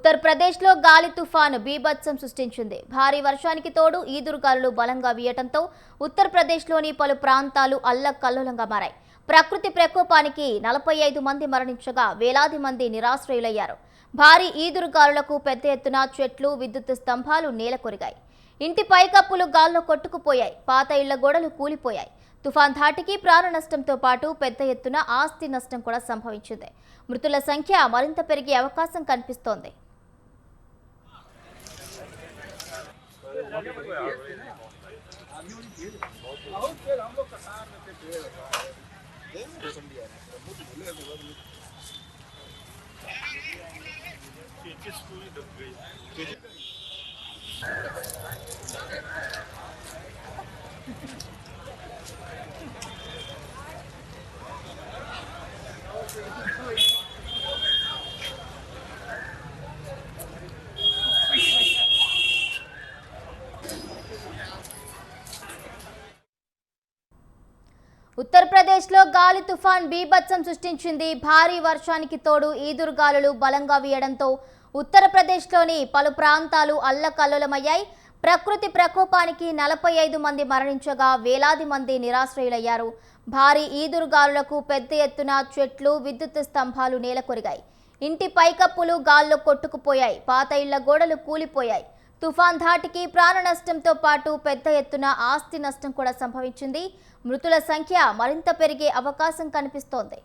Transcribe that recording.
ఉత్తరప్రదేశ్లో గాలి తుఫాను బీభత్సం సృష్టించింది. భారీ వర్షానికి తోడు ఈదురుగాలులు బలంగా వీయటంతో ఉత్తరప్రదేశ్లోని పలు ప్రాంతాలు అల్లకల్లోలంగా మారాయి. ప్రకృతి ప్రకోపానికి 45 మంది మరణించగా వేలాది మంది నిరాశ్రయులయ్యారు. భారీ ఈదురుగాలులకు పెద్ద ఎత్తున చెట్లు, విద్యుత్ స్తంభాలు నేలకొరిగాయి. ఇంటి పైకప్పులు గాల్లో కొట్టుకుపోయాయి. పాత ఇళ్ల గోడలు కూలిపోయాయి. తుఫాన్ ధాటికి ప్రాణ నష్టంతో పాటు పెద్ద ఎత్తున ఆస్తి నష్టం కూడా సంభవించింది. మృతుల సంఖ్య మరింత పెరిగే అవకాశం కనిపిస్తోంది. ఉత్తరప్రదేశ్లో గాలి తుఫాన్ బీభత్సం సృష్టించింది. భారీ వర్షానికి తోడు ఈదురుగాలులు బలంగా వీయడంతో ఉత్తరప్రదేశ్లోని పలు ప్రాంతాలు అల్లకల్లోలమయ్యాయి. ప్రకృతి ప్రకోపానికి 45 మంది మరణించగా వేలాది మంది నిరాశ్రయులయ్యారు. భారీ ఈదురుగాలులకు పెద్ద ఎత్తున చెట్లు, విద్యుత్ స్తంభాలు నేలకొరిగాయి. ఇంటి పైకప్పులు గాల్లో కొట్టుకుపోయాయి. పాత ఇళ్ల గోడలు కూలిపోయాయి. తుఫాన్ ధాటికి ప్రాణ నష్టంతో పాటు పెద్ద ఎత్తున ఆస్తి నష్టం కూడా సంభవించింది. మృతుల సంఖ్య మరింత పెరిగే అవకాశం కనిపిస్తోంది.